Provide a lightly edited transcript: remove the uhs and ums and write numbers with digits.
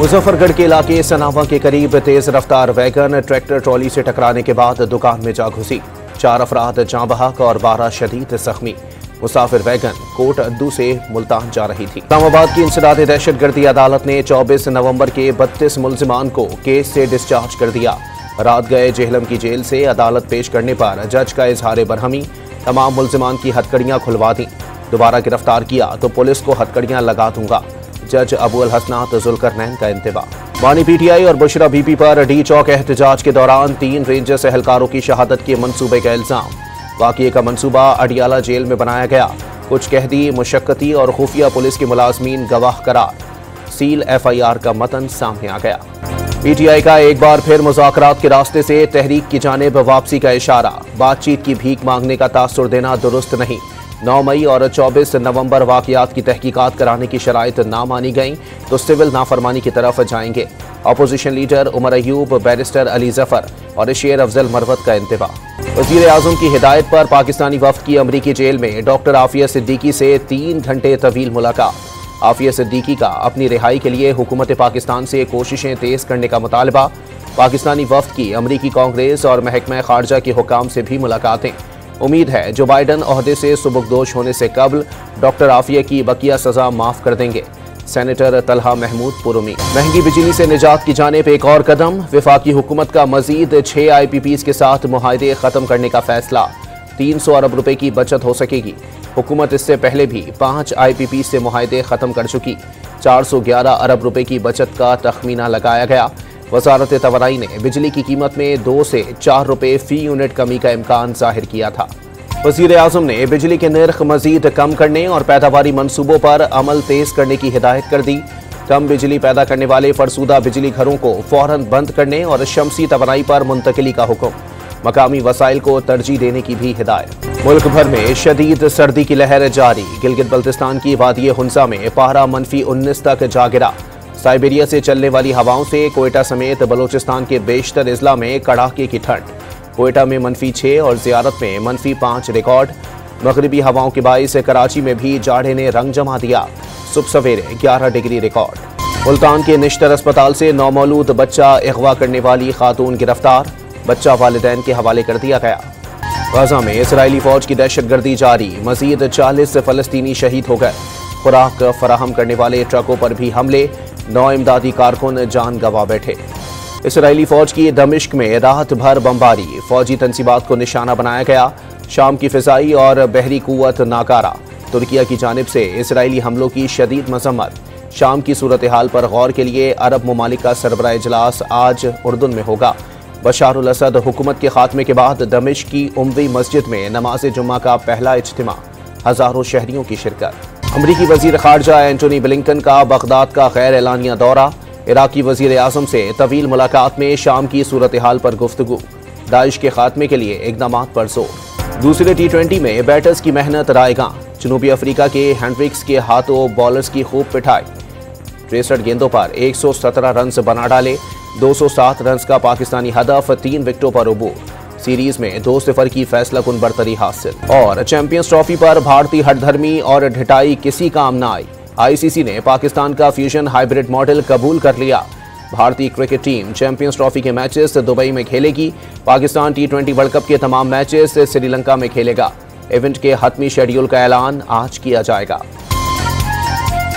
मुजफ्फरगढ़ के इलाके सनावा के करीब तेज रफ्तार वैगन ट्रैक्टर ट्रॉली से टकराने के बाद दुकान में जा घुसी। 4 अफराद जाँ बहक और 12 शदीद जख्मी। मुसाफिर वैगन कोट अद्दू से मुल्तान जा रही थी। इस्लामाबाद की इंसदाद दहशतगर्दी अदालत ने 24 नवंबर के 32 मुल्जिमान को केस से डिस्चार्ज कर दिया। रात गए जेहलम की जेल से अदालत पेश करने पर जज का इजहार बरहमी, तमाम मुल्जिमान की हथकड़ियां खुलवा दी। दोबारा गिरफ्तार किया तो पुलिस को हथकड़ियां लगा दूंगा। जज अबू अल हसनात जुल्करनैन का इंतबा। बानी पीटीआई और बुशरा बीपी पर डी चौक एहतजाज के दौरान 3 रेंजर्स एहलकारों की शहादत के मंसूबे का इल्जाम। वाक़ये का मंसूबा अडियाला जेल में बनाया गया। कुछ कैदी मुशक्कती और खुफिया पुलिस के मुलाजमीन गवाह करार। सील FIR का मतन सामने आ गया। पीटीआई का एक बार फिर मुज़ाकरात के रास्ते से तहरीक की जानिब वापसी का इशारा। बातचीत की भीख मांगने का तासुर देना दुरुस्त नहीं। 9 मई और 24 नवंबर वाक़यात की तहकीकात कराने की शराइत ना मानी गई तो सिविल नाफरमानी की तरफ जाएंगे। Opposition leader Umar Ayub, barrister Ali Zafar और शेर अफजल मरवत का इंतबा। वज़ीर आज़म की हिदायत पर पाकिस्तानी वफ़द की अमरीकी जेल में डॉक्टर आफिया सिद्दीकी से 3 घंटे तवील मुलाकात। आफिया सिद्दीकी का अपनी रिहाई के लिए हुकूमत पाकिस्तान से कोशिशें तेज़ करने का मुतालबा। पाकिस्तानी वफ़द की अमरीकी कांग्रेस और महकमा खारजा के हुकाम से भी मुलाकातें। उम्मीद है जो बाइडन ओहदे से सुबुकदोश होने से कबल डॉक्टर आफिया की बकिया सजा माफ कर देंगे। सेनेटर तलहा महमूद पुरुमी। महंगी बिजली से निजात की जानिब एक और कदम। वफाकी हुकूमत का मजीद 6 IPPs के साथ मुआहदे खत्म करने का फैसला। 300 अरब रुपए की बचत हो सकेगी। हुकूमत इससे पहले भी 5 IPPs से मुआहदे खत्म कर चुकी। 411 अरब रुपए की बचत का तखमीना लगाया गया। वजारत तवानाई ने बिजली की कीमत में 2 से 4 रुपए फी यूनिट कमी का इम्कान जाहिर किया था। वज़ीर आज़म ने बिजली के नर्ख मजीद कम करने और पैदावारी मनसूबों पर अमल तेज करने की हिदायत कर दी। कम बिजली पैदा करने वाले फरसूदा बिजली घरों को फौरन बंद करने और शमसी तवानाई पर मुंतकिली का हुक्म। मकामी वसाइल को तरजीह देने की भी हिदायत। मुल्क भर में शदीद सर्दी की लहर जारी। गिलगित बल्तिस्तान की वादी हुंसा में पारा -19 तक जा गिरा। साइबेरिया से चलने वाली हवाओं से कोयटा समेत बलोचिस्तान के बेशतर इजला में कड़ाके की ठंड। कोयटा में -6 और ज़ियारत में -5 रिकॉर्ड। मगरिबी हवाओं के बाइस कराची में भी जाड़े ने रंग जमा दिया। सुबह सवेरे 11 डिग्री रिकॉर्ड। मुल्तान के निश्तर अस्पताल से नौमौलूद बच्चा अगवा करने वाली खातून गिरफ्तार। बच्चा वालिदैन के हवाले कर दिया गया। गाजा में इसराइली फौज की दहशतगर्दी जारी। मजीद 40 फ़लस्तीनी शहीद हो गए। खुराक फराहम करने वाले ट्रकों पर भी हमले। 9 इमदादी कारकुन जान गंवा बैठे। इसराइली फौज की दमिश्क में राहत भर बमबारी। फौजी तंसीबात को निशाना बनाया गया। शाम की फिजाई और बहरी कुव्वत नाकारा। तुर्किया की जानिब से इसराइली हमलों की शदीद मजम्मत। शाम की सूरत हाल पर गौर के लिए अरब ममालिक का सरबराह इजलास आज उर्दून में होगा। बशार अल असद हुकूमत के खात्मे के बाद दमिश्क की उम्वी मस्जिद में नमाज जुम्मा का पहला इज्तिमा। हजारों शहरियों की शिरकत। अमरीकी वजीर खारजा एंटोनी ब्लिंकन का बगदाद का गैर एलानिया दौरा। इराकी वजीर आज़म से तवील मुलाकात में शाम की सूरत हाल पर गुफ्तगू। दाइश के खात्मे के लिए इक़दामात पर जोर। दूसरे T20 में बैटर्स की मेहनत रायगां। जनूबी अफ्रीका के हेंड्रिक्स के हाथों बॉलर्स की खूब पिटाई। 63 गेंदों पर 117 रन बना डाले। 207 रन का पाकिस्तानी हदफ। 3 विकेटों पर उबूर। सीरीज में 2-0 की फैसला कुन बरतरी हासिल। और चैंपियंस ट्रॉफी पर भारतीय हठधर्मी और ढिठाई किसी काम न आई। ICC ने पाकिस्तान का फ्यूजन हाइब्रिड मॉडल कबूल कर लिया। भारतीय क्रिकेट टीम चैंपियंस ट्रॉफी के मैचेस दुबई में खेलेगी। पाकिस्तान T20 वर्ल्ड कप के तमाम मैचेस श्रीलंका में खेलेगा। इवेंट के हतमी शेड्यूल का ऐलान आज किया जाएगा।